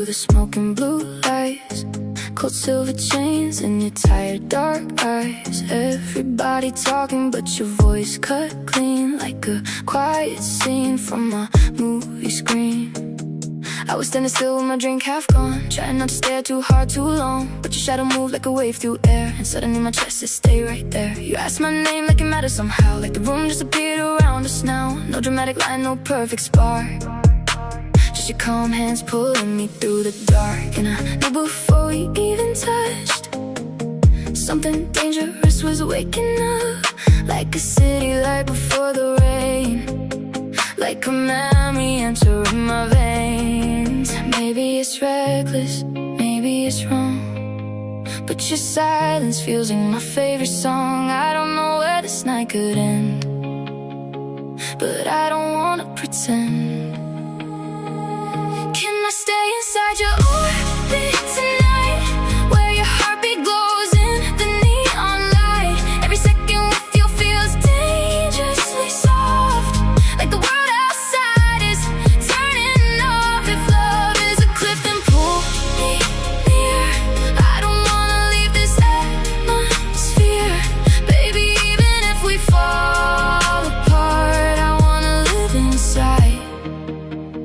through the smoke and blue lights, cold silver chains in your tired dark eyes. Everybody talking but your voice cut clean, like a quiet scene from a movie screen. I was standing still with my drink half gone, trying not to stare too hard too long, but your shadow moved like a wave through air, and suddenly my chest said stay right there. You asked my name like it mattered somehow, like the room just appeared around us now. No dramatic line, no perfect spark, just your calm hands pulling me through the dark. And I knew before we even touched, something dangerous was waking up, like a city light before the rain, like a memory entering my veins. Maybe it's reckless, maybe it's wrong, but your silence feels like my favorite song. I don't know where this night could end, but I don't wanna pretend. Can I stay inside your orbit tonight, where your heartbeat glows in the neon light? Every second with you feels dangerously soft, like the world outside is turning off. If love is a cliff, then pull me near. I don't wanna leave this atmosphere, baby, even if we fall apart. I wanna live inside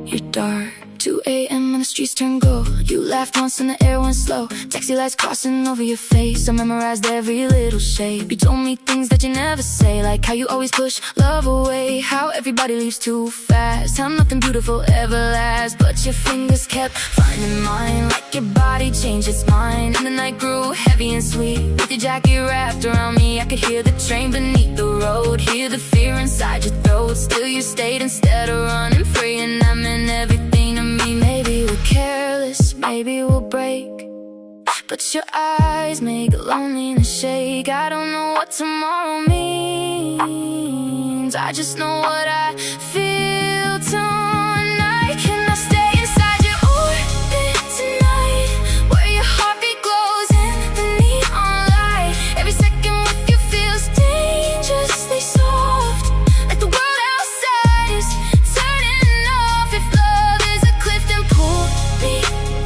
your dark. 2 a.m. and the streets turn gold. You laughed once and the air went slow. Taxi lights crossing over your face, I memorized every little shape. You told me things that you never say, like how you always push love away, how everybody leaves too fast, how nothing beautiful ever lasts. But your fingers kept finding mine, like your body changed its mind. And the night grew heavy and sweet, with your jacket wrapped around me. I could hear the train beneath the road, hear the fear inside your throat. Still you stayed instead of running free, and I meant everything to me. Maybe we're careless, maybe we'll break, but your eyes make loneliness shake. I don't know what tomorrow means, I just know what I feel tonight. Can I stay inside your orbit tonight, where your heartbeat glows in the neon light? Every second with you feels dangerously soft, like the world outside is turning off. If love is a cliff, then pull me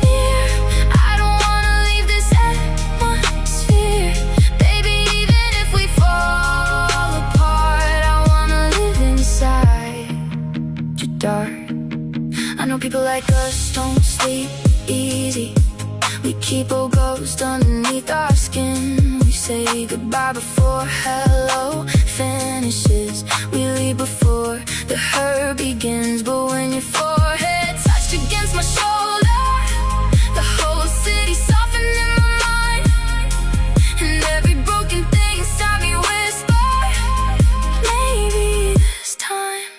near. I don't wanna leave this atmosphere, baby, even if we fall apart. I wanna live inside your dark. I know people like us don't sleep easy, we keep a ghost underneath our skin. We say goodbye before hello finishes, we leave before the hurt begins. But when your forehead touched against my shoulder, the whole city softened in my mind, and every broken thing inside me whispered, maybe this time.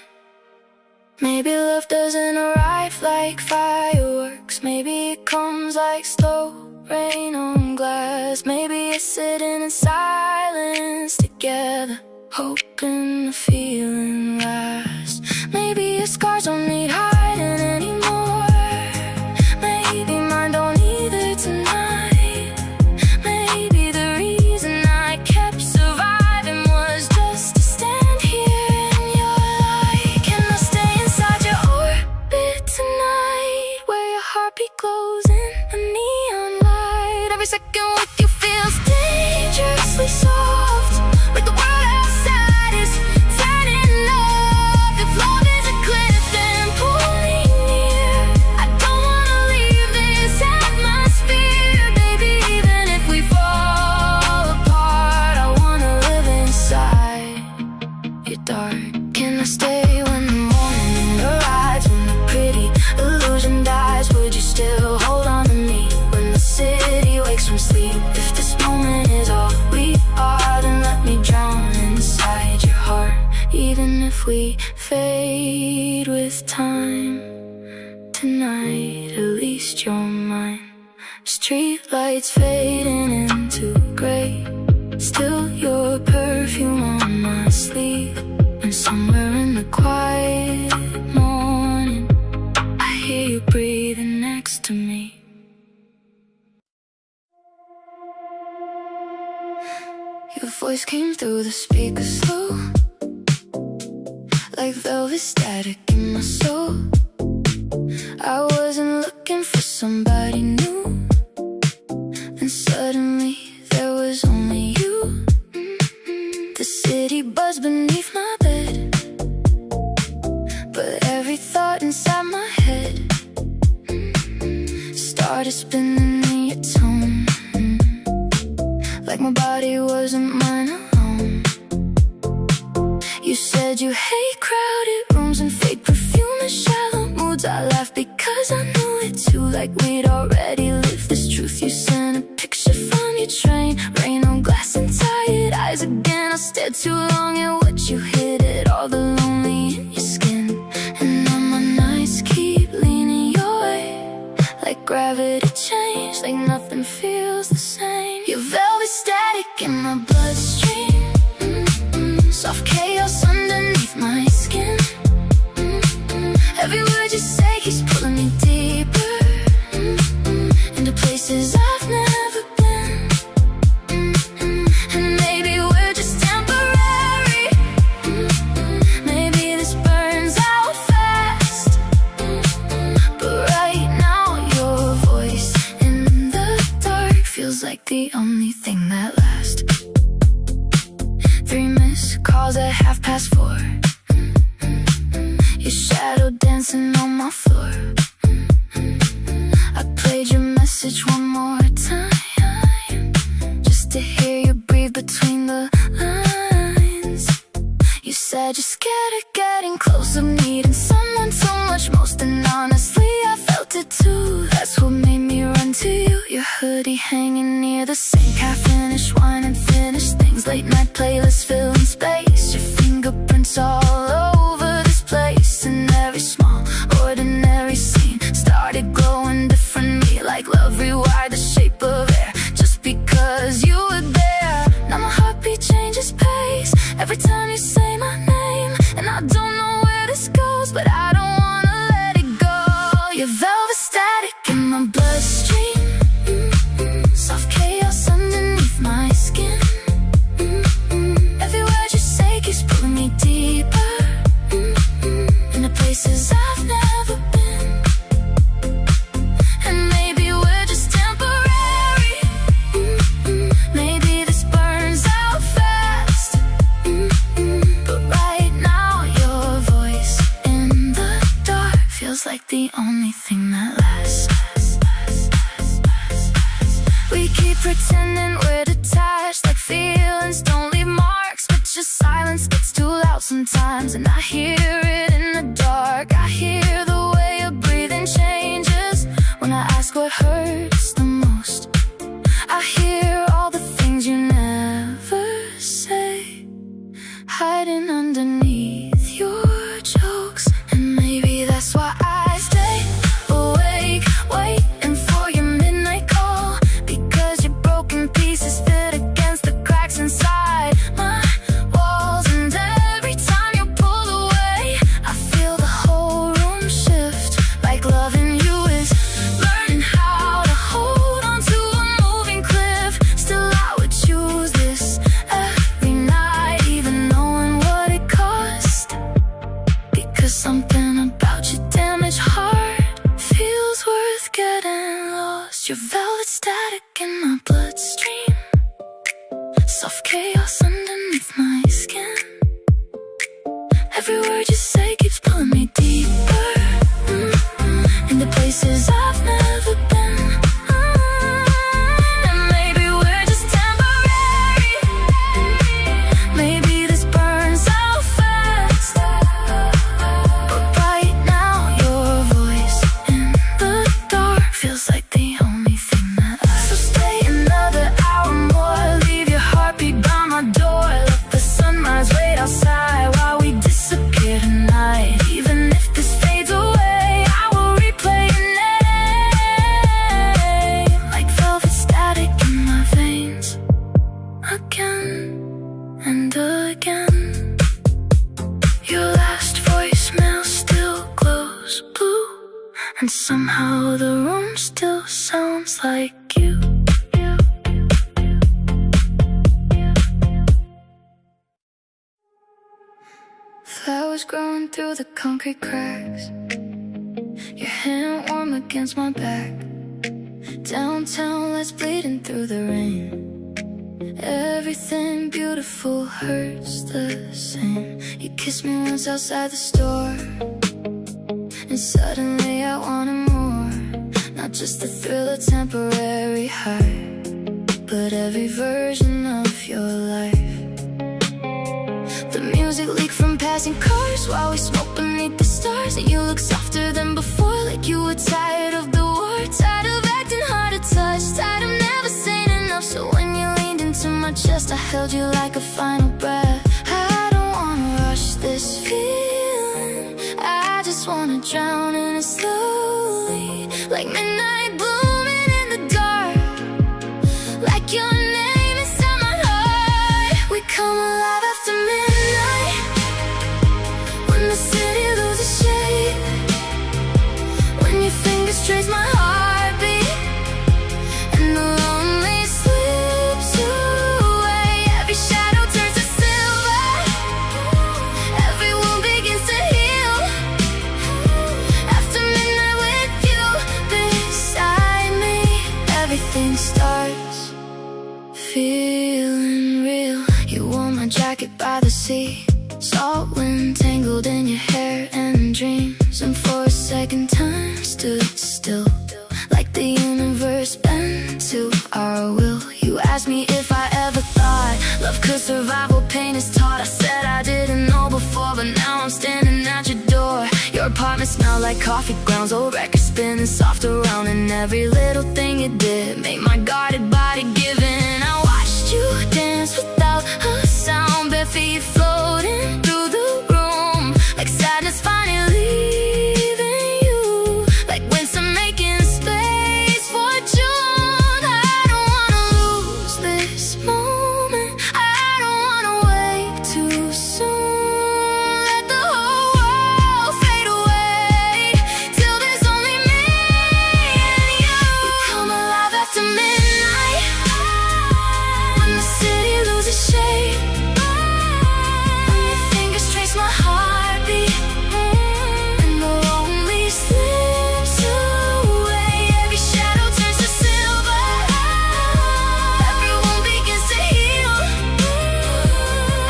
Maybe love doesn't arrive like fireworks, maybe it comes like slow rain on glass. Maybe it's sitting in silence together, hoping the feeling lasts. Maybe your scars don't need hiding anymore, maybe mine don't either tonight. Maybe the reason I kept surviving was just to stand here in your light. Can I stay inside your orbit tonight, where your heartbeat glows in the neon light? Every second with you feels dangerously soft, like the world outside is turning off. If love is a cliff, then pull me near. I don't wanna leave this atmosphere, baby, even if we fall apart. I wanna live inside your dark. Can I stay when the morning arrives, when the pretty illusion dies? Would you still hold on to me when the city wakes from sleep? If this moment is all we are, then let me drown inside your heart. Even if we fade with time, tonight at least you're mine. Street lights fading into gray, still your perfume on my sleeve. And somewhere in the quiet morning, I hear you breathing next to me. Your voice came through the speakers slow, like velvet static in my soul. I wasn't looking for somebody new, and suddenly there was only you. The city buzzed beneath my bed, but every thought inside my head started spinning in your tone, like my body wasn't mine alone. You said you hate crowded rooms and fake perfume and shallow moods. I laughed because I knew it too, like we'd already lived this truth. You sent a picture from your train, rain on glass and tired eyes again. I stared too long at what you hid, at all the lonely in your skin. And now my nights keep leaning your way, like gravity changed, like nothing feels the same. Your velvet static in my bloodstream, soft chaos underneath my skin. Every word you say keeps pulling me deeper, into places I've never been. And maybe we're just temporary, maybe this burns out fast. But right now your voice in the dark feels like the only thing that lasts. 3 missed calls at 4:30, your shadow dancing on my floor. I played your message one more time, just to hear you breathe between the lines. You said you're scared of getting close, of needing someone so much most, and honestly I felt it too. That's what made me run to you. Your hoodie hanging near the sink, half-finished wine and finished things, late night playlists filling space. Your fingerprints all over this place, and every small ordinary scene started glowing differently, like love rewired the shape of air, just because you were there. Now my heartbeat changes pace every time you say my name, and I don't know where this goes, but I don't wanna let it go. Your velvet static in my bloodstream, soft chaos underneath my skin. Every word you say keeps pulling me deeper, into places I've never been. And maybe we're just temporary, maybe this burns out fast. But right now your voice in the dark feels like the only thing that lasts. We keep pretending we're detached, like feelings don't leave marks, but your silence gets too loud sometimes, and I hear it in the dark. I hear the way your breathing changes when I ask what hurts the most. I hear all the things you never say, hiding underneath your jokes. And maybe that's why I stay awake, waiting for your midnight call, because your broken pieces fit against the cracks inside my walls. And every time you pull away, I feel the whole room shift, like loving you is learning how to hold on to a moving cliff. Still I would choose this every night, even knowing what it cost, because something about your damaged heart feels worth getting lost. Your velvet static in my bloodstream, soft chaos underneath my skin. Every word you say keeps pulling me deeper, into places I've never been. And maybe we're just temporary, maybe this burns out fast. But right now your voice in the dark feels like the only thing that lasts. So stay another hour more, leave your heartbeat by my door, let the sunrise wait outside while we disappear tonight. Even if this fades away, I will replay your name, like velvet static in my veins, again and again. Your last voicemail still glows blue, and somehow the room still sounds like you. Flowers growing through the concrete cracks, your hand warm against my back. Downtown lights bleeding through the rain. Everything beautiful hurts the same. You kissed me once outside the store, and suddenly I wanted more. Not just the thrill of temporary high, but every version of your life. The music leaked from passing cars while we smoked beneath the stars, and you looked softer than before, like you were tired of the war, tired of acting hard to touch, tired of never saying enough. So when you leaned into my chest, I held you like a final breath. I don't wanna rush this feeling, I just wanna drown in it slowly, like midnight blooming in the dark, like your name inside my heart. We come alive after midnight, when the city loses shape, when your fingers trace my heartbeat, and the lonely slips away. Every shadow turns to silver, every wound begins to heal. After midnight with you beside me, everything starts feeling real. You wore my jacket by the sea, salt wind tangled in your hair and dreams, and for a second time stood still, like the universe bent to our will. You asked me if I ever thought love could survive what pain is taught. I said I didn't know before, but now I'm standing at your door. Your apartment smelled like coffee grounds, old records spinning soft around, and every little thing you did made my guarded body give in. I watched you dance without a sound, bare feet floating through the room, like sadness finally leaving you, like winter making space for June. I don't wanna lose this moment, I don't wanna wake too soon. Let the whole world fade away till there's only me and you. We come alive after midnight, when the city loses shape, when your fingers trace my heartbeat, and the lonely slips away. Every shadow turns to silver, everyone begins to heal.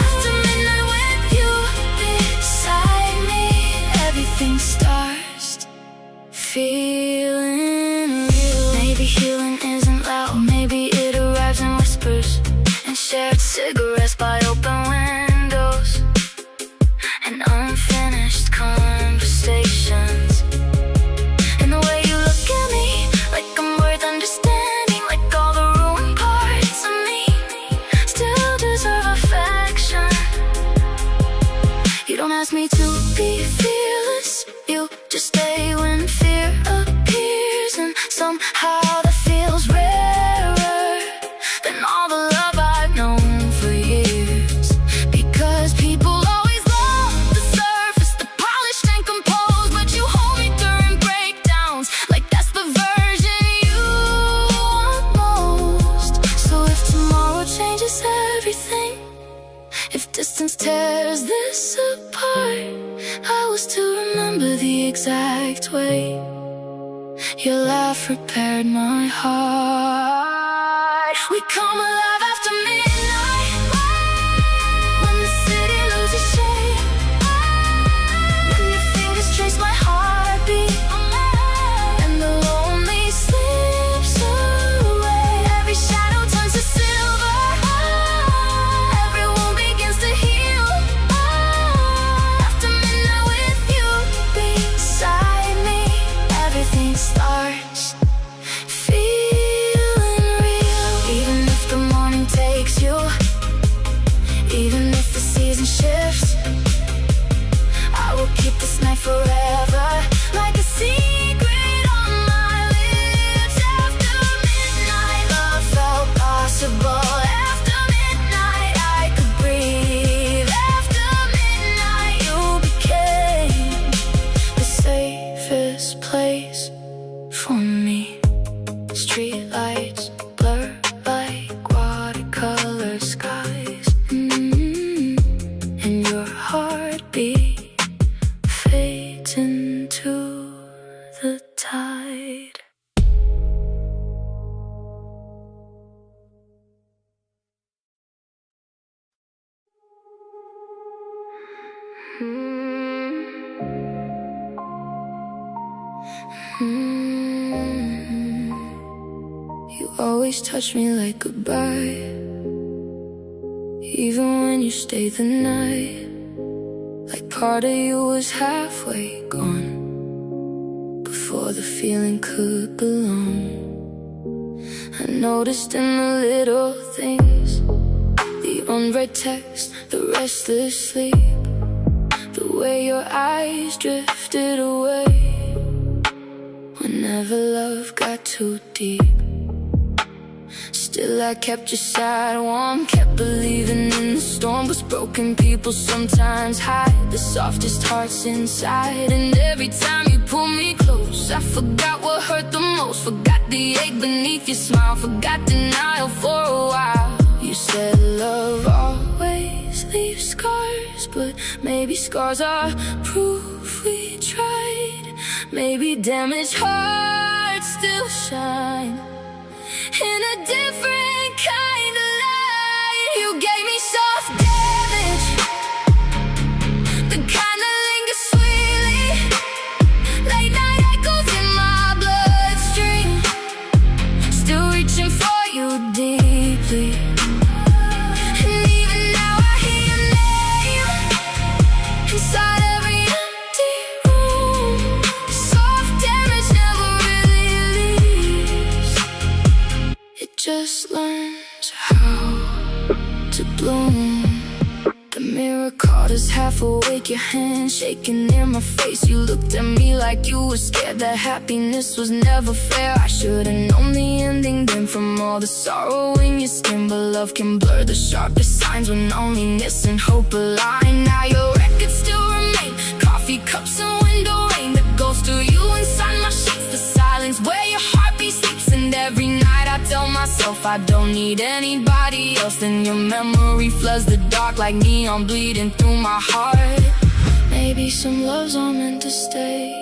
After midnight with you beside me, everything starts feeling real. Maybe healing isn't loud, maybe it arrives in whispers, and shared cigarettes by open windows, and unfinished conversations. And the way you look at me, like I'm worth understanding, like all the ruined parts of me still deserve affection. You don't ask me to be fearless, you just stay when fear appears, and somehow that feels rarer than all the love I've known for years. Because people always love the surface, the polished and composed, but you hold me during breakdowns, like that's the version you want most. So if tomorrow changes everything, if distance tears this apart, I will still remember the exact way your laugh repaired my heart. We come alive after midnight, when the city loses shape, when your fingers trace my heartbeat, and the lonely slips away. Every shadow turns to silver, everyone begins to heal. After midnight with you beside me, everything starts feeling real. Even if the morning takes you, even if the season shifts, I will keep this night forever, like a secret on my lips. After midnight, love felt possible. After midnight, I could breathe. After midnight, you became the safest place for me. Street lights blur like watercolor skies, and your heartbeat fades into the tide. always touch me like goodbye. Even when you stay the night, like part of you was halfway gone before the feeling could belong. I noticed in the little things, the unread text, the restless sleep, the way your eyes drifted away whenever love got too deep. Still I kept your side warm, kept believing in the storm. 'Cause broken people sometimes hide the softest hearts inside. And every time you pull me close, I forgot what hurt the most. Forgot the ache beneath your smile, forgot denial for a while. You said love always leaves scars, but maybe scars are proof we tried. Maybe damaged hearts still shine in a different kind of light. You gave me soft damage, the kind that lingers sweetly, late night echoes in my bloodstream, still reaching for you deeply. And even now I hear your name inside every empty room. Soft damage never really leaves, it just learns how to bloom. The mirror caught us half awake, your hand shaking in my face. You looked at me like you were scared that happiness was never fair. I should've known the ending then from all the sorrow in your skin. But love can blur the sharpest signs when loneliness and hope align. Now your records still remain, coffee cups and window rain, the ghost of you inside my sheets, the silence where your heartbeat sleeps. And every night I tell myself I don't need anybody else. Then your memory floods the dark like neon bleeding through my heart. Maybe some loves are meant to stay,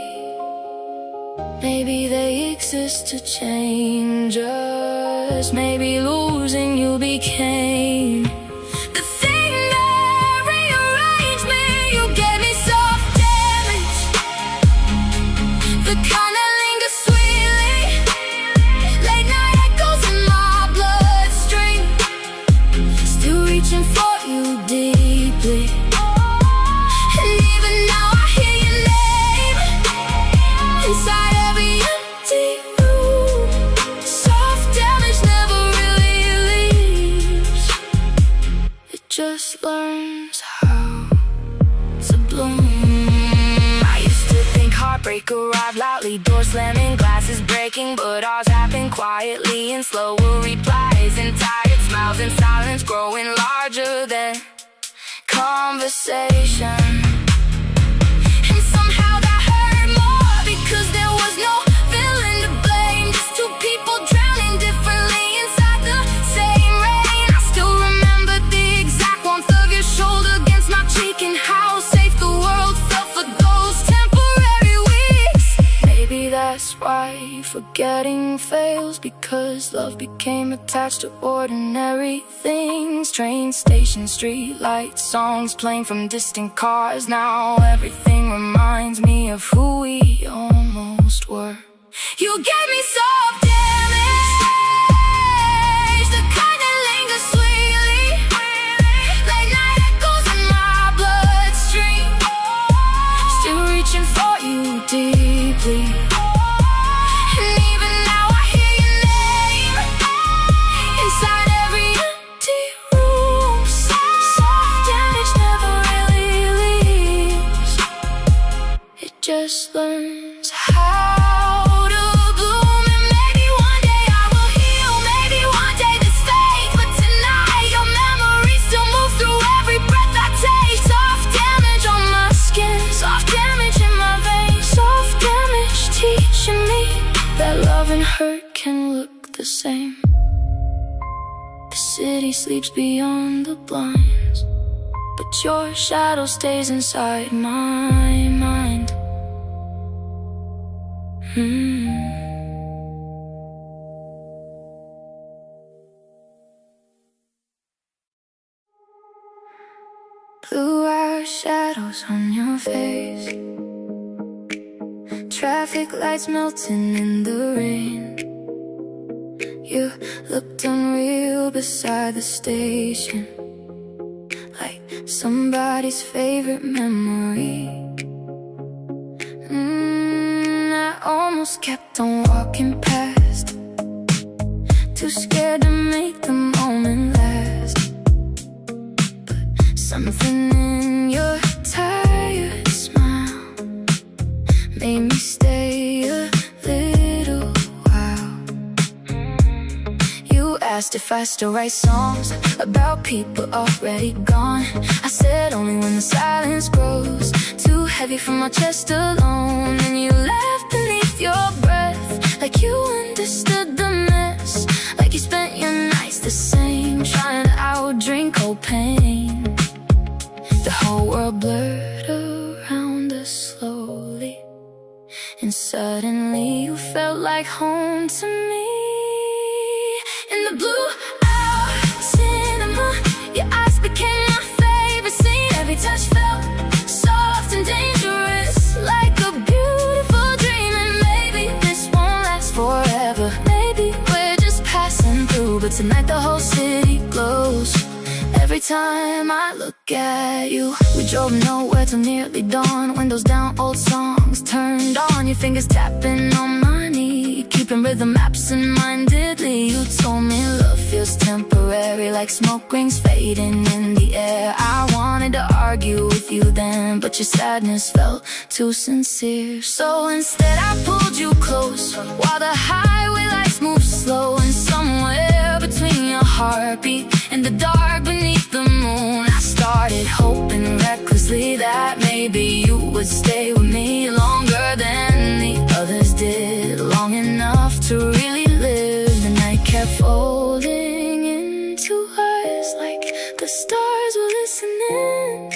maybe they exist to change us. Maybe losing you became the thing that rearranged me. You gave me soft damage, the kind that lingers sweetly, late night echoes in my bloodstream, still reaching for you deeply. And even now I hear your name inside every empty room. Soft damage never really leaves, it just learns how to bloom. I used to think heartbreak arrived loudly, doors slamming, glasses breaking. But ours happened quietly in slower replies, and tired smiles and silence growing larger than conversation. And somehow that hurt more, because there was no villain to blame, just two people drowning differently inside the same rain. I still remember the exact warmth of your shoulder against my cheek, and how safe the world felt for those temporary weeks. Maybe that's why forgetting fails, because love became attached to ordinary things. Train station, street lights, songs playing from distant cars. Now everything reminds me of who we almost were. You gave me soft damage, the kind that lingers sweetly, late night echoes in my bloodstream, still reaching for you deeply. And even now I hear your name inside every empty room. Soft damage never really leaves, it just learns how to bloom. And maybe one day I will heal, maybe one day this fades, but tonight your memory still moves through every breath I take. Soft damage on my skin, soft damage in my veins, soft damage teaching me that love and hurt can look the same. The city sleeps beyond the blinds, but your shadow stays inside my mind. Blue eyes, shadows on your face, traffic lights melting in the rain. You looked unreal beside the station, like somebody's favorite memory. I almost kept on walking past, too scared to make the moment last. But something in your tired smile made me stay a little while. You asked if I still write songs about people already gone. I said only when the silence grows too heavy for my chest alone. And you laughed beneath your breath, like you understood the mess, like you spent your nights the same, trying to outdrink old pain. The whole world blurred around us slowly, and suddenly you felt like home to me. In the blue hour cinema, your eyes became my favorite scene. Every touch felt soft and dangerous, like a beautiful dream. And maybe this won't last forever, maybe we're just passing through. But tonight the whole city glows every time I look at you. We drove nowhere till nearly dawn, windows down, old songs turned on. Your fingers tapping on my knee, keeping rhythm absent-mindedly. You told me love feels temporary, like smoke rings fading in the air. I wanted to argue with you then, but your sadness felt too sincere. So instead I pulled you close, while the highway lights moved slow. And somewhere between your heartbeat and the dark beneath the moon, I started hoping recklessly that maybe you would stay with me longer than the others did, long enough to really live. The night kept folding into us, like the stars were listening,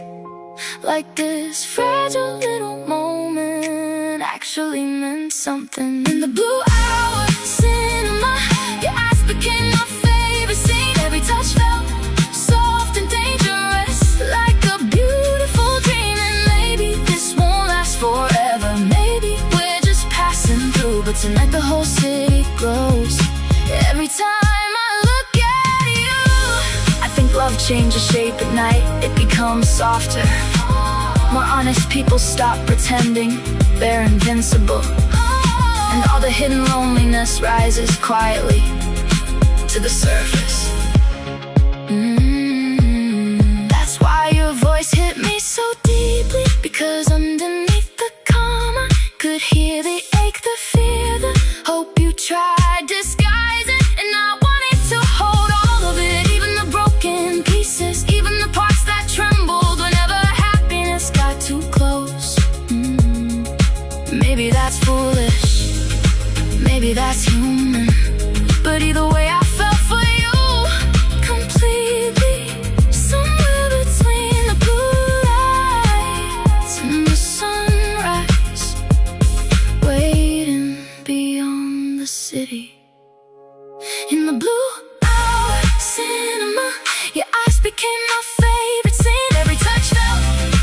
like this fragile little moment actually meant something. In the blue hour cinema, your eyes became my favorite scene. Every touch felt soft and dangerous, like a beautiful dream. And maybe this won't last forever, maybe we're just passing through. But tonight the whole city glows every time I look at you. I think love changes shape at night, it becomes softer, more honest. People stop pretending they're invincible, and all the hidden loneliness rises quietly to the surface. That's why your voice hit me so deeply, because underneath the calm I could hear the ache, the fear, the hope. You tried disguising, and I wanted to hold all of it, even the broken pieces, even the parts that trembled whenever happiness got too close. Maybe that's foolish, maybe that's human, but either way I fell for you completely. Somewhere between the blue lights and the sunrise, waiting beyond the city. In the blue hour cinema, your eyes became my favorite scene. Every touch felt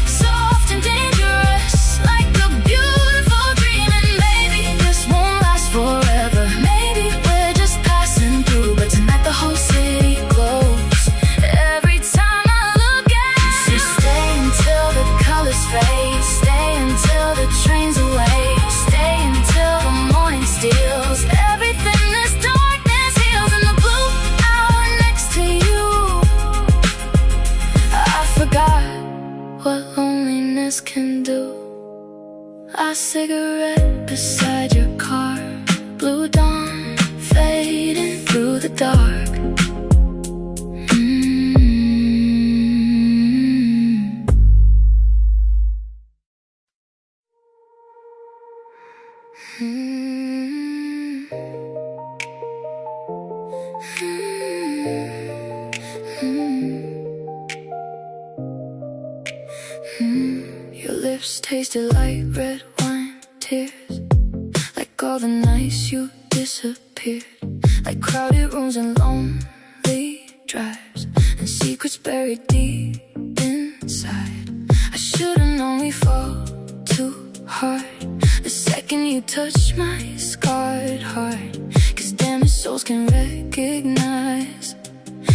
soft and dangerous, like a beautiful dream. And maybe this won't last forever, maybe we're just passing through. But tonight the whole city glows every time I look at you. So stay until the colors fade, stay until the train's away, stay until the morning steals everything this darkness heals. In the blue hour next to you, I forgot what loneliness can do. A cigarette beside your car, blue dawn fading through the dark. Your lips tasted like red wine tears, like all the nights you disappeared, like crowded rooms and lonely drives, and secrets buried deep inside. I should've known we fall too hard the second you touched my scarred heart, 'cause damaged souls can recognize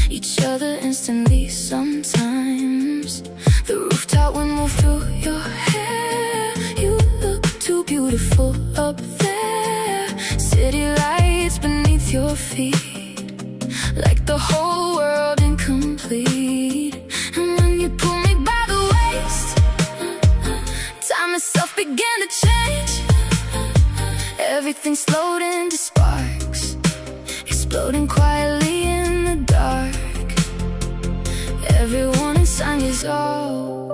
each other instantly sometimes. The rooftop wind will through your hair. You look too beautiful up there. City lights beneath your feet, like the whole world incomplete. And when you pull me by the waist, time itself began to change. Everything slowed into sparks, exploding quietly in the dark. Everyone inside is all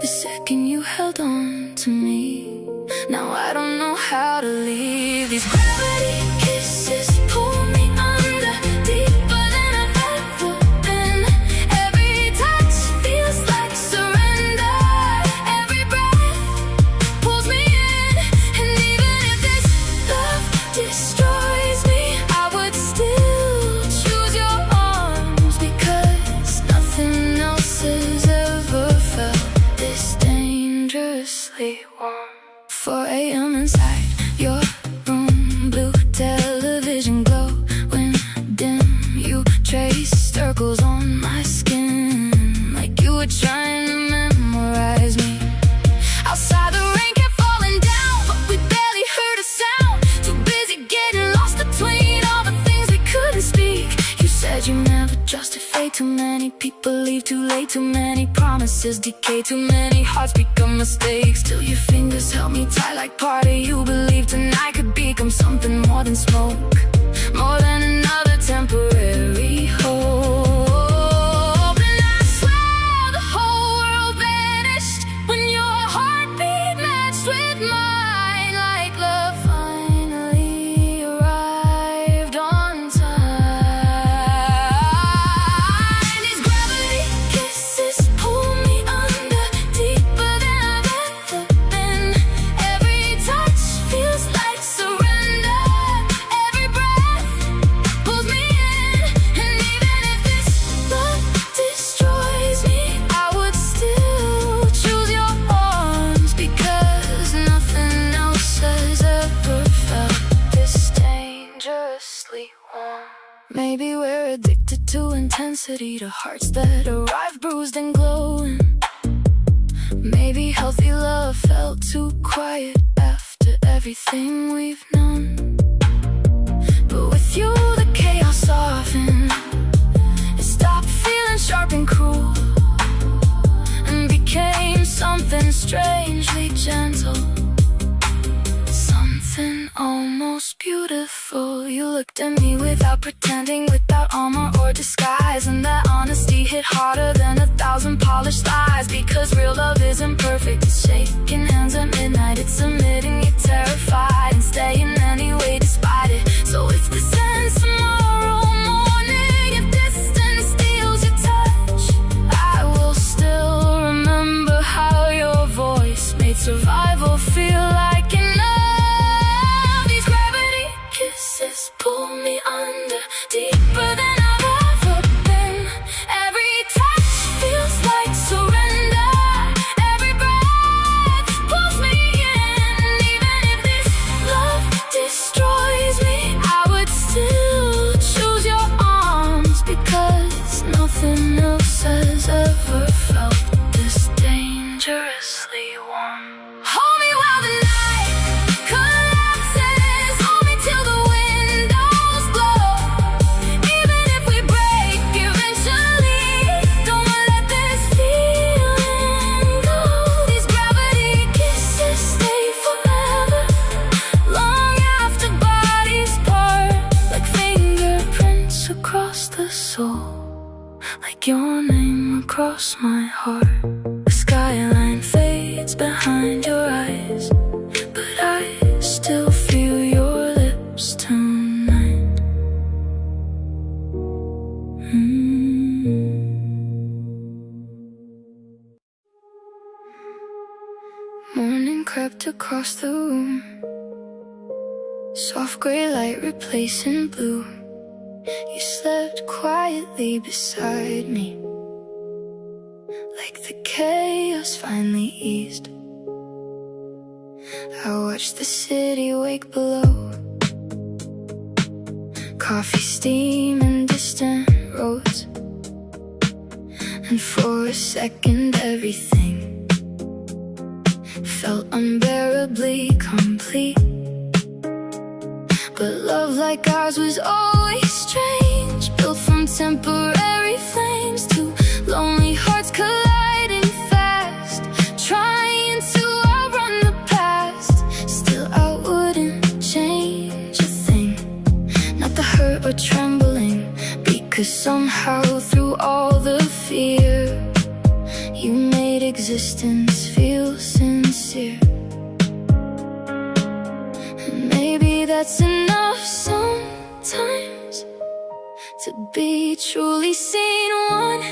the second you held on to me. Now I don't know how to leave. These gravity kisses pull me under, deeper than I've ever been. Every touch feels like surrender. Every breath pulls me in. And even if this love destroys me, I would still choose your arms, because nothing else has ever felt this dangerously warm. 4 a.m. inside your room, blue television glow when dim. You trace circles on my skin, like you were trying to memorize me. Outside the rain kept falling down, but we barely heard a sound. Too busy getting lost between all the things we couldn't speak. You said you never trusted fate. Too many people leave too late. Too many promises decay. Too many hearts become mistakes. Till your fingers held me tight, like part of you believed tonight could become something more than smoke, more than another temporary hope. And I swear the whole world vanished when your heartbeat matched with mine, like love finally arrived on time. These gravity kisses pull me under, deeper than I've ever been. Every touch feels like surrender. Every breath pulls me in. And even if this love destroys me, I would still choose your arms, because nothing else has ever felt this dangerously warm. Maybe we're addicted to intensity, to hearts that arrive bruised and glowing. Maybe healthy love felt too quiet after everything we've known. But with you the chaos softened. It stopped feeling sharp and cruel, and became something strangely gentle, something almost beautiful. You looked at me without pretending, without armor or disguise, and that honesty hit harder than 1,000 polished lies. Because real love isn't perfect. It's shaking hands at midnight. It's admitting you're terrified and staying anyway despite it. So if this ends tomorrow morning, if distance steals your touch, I will still remember how your voice made survival feel like enough. These gravity kisses pull me under, deeper than I've ever been. Every touch feels like surrender. Every breath pulls me in. Even if this love destroys me, I would still choose your arms, because nothing else has ever felt this dangerously warm. Hold me while the night collapses. Hold me till the windows glow. Even if we break eventually, don't wanna let this feeling go. These gravity kisses stay forever, long after bodies part, like fingerprints across the soul, like your name across my heart. The skyline fades behind your eyes, but I still feel your lips tonight. Morning crept across the room, soft gray light replacing blue. You slept quietly beside me, like the chaos finally eased. I watched the city wake below, coffee steam and distant roads. And for a second everything felt unbearably complete. But love like ours was always strange, built from temporary flames. Two lonely hearts colliding fast, trying to outrun the past. Still I wouldn't change a thing, not the hurt or trembling, because somehow through all the fear you made existence feel sincere. And maybe that's enough sometimes, to be truly seen one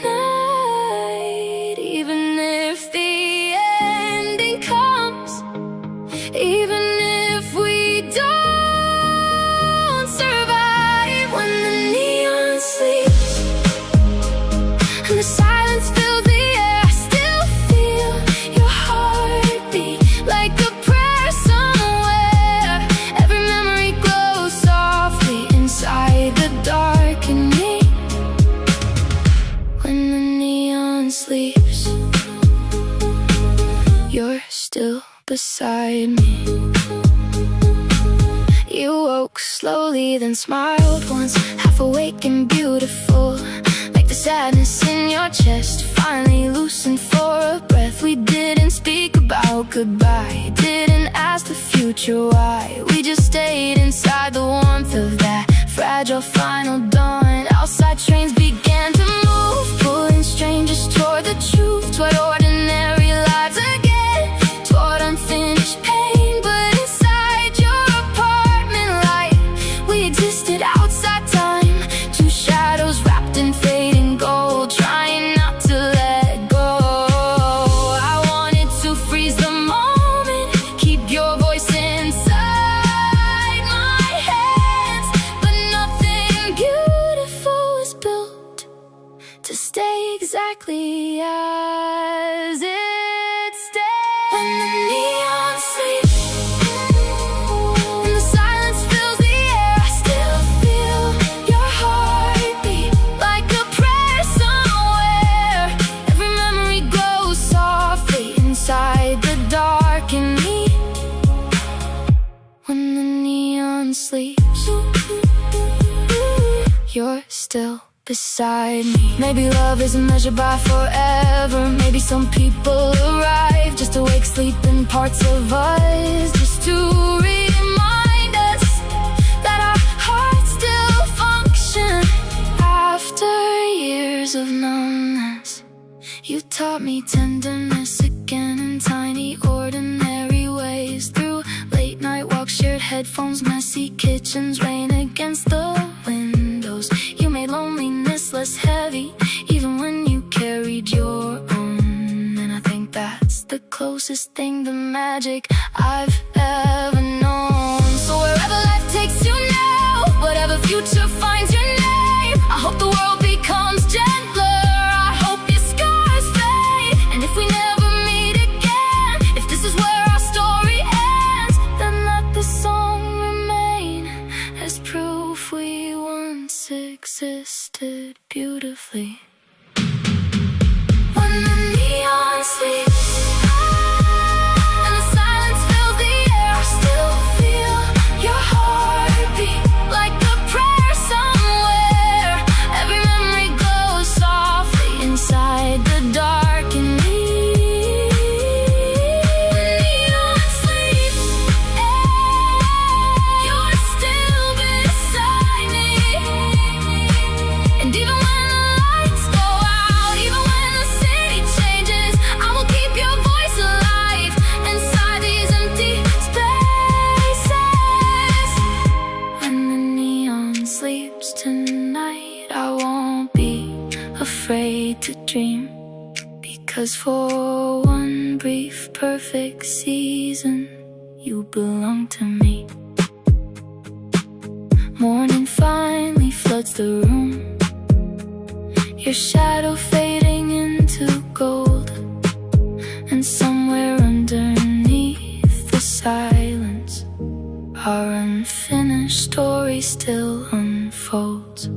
night. Even if the ending comes, even if we don't survive. When the neon sleeps and the silence fills the air, I still feel your heartbeat like a prayer somewhere. Every memory glows softly inside the dark in me. When the neon sleeps, you're still beside me. You woke slowly, then smiled once, half awake and beautiful, like the sadness in your chest finally loosened for a breath. We didn't speak about goodbye, didn't ask the future why. We just stayed inside the warmth of that fragile final dawn. Outside trains began to move, pulling strangers toward the truth, toward ordinary lives again, toward unfinished pain. But inside your apartment light, we existed outside time, two shadows wrapped in fading gold, trying not to let go. I wanted to freeze the moment, keep your voice inside my hands, but nothing beautiful was built to stay exactly as it stays. When the neon sleeps and the silence fills the air, I still feel your heartbeat like a prayer somewhere. Every memory glows softly inside the dark in me. When the neon sleeps, you're still beside me. Maybe love isn't measured by forever. Maybe some people arrive just to wake sleeping parts of us, just to remind us that our hearts still function after years of numbness. You taught me tenderness again in tiny ordinary ways, through late night walks, shared headphones, messy kitchens, rain against the windows. You made loneliness less heavy, even when you carried your own. And I think that's the closest thing to magic I've ever known. So wherever life takes you now, whatever future finds your name, I hope the world becomes gentler, I hope your scars fade. And if we never meet again, if this is where our story ends, then let the song remain as proof we once existed beautifully. When the neon sleeps and the silence fills the air, I still feel your heartbeat like a prayer somewhere. Every memory glows softly inside the dark in me. When the neon sleeps, you're still beside me. And even when the lights go out, even when the city changes, I will keep your voice alive inside these empty spaces. When the neon sleeps tonight, I won't be afraid to dream, because for one brief perfect season you belong to me. Morning finally floods the room, your shadow fading into gold. And somewhere underneath the silence, our unfinished story still unfolds.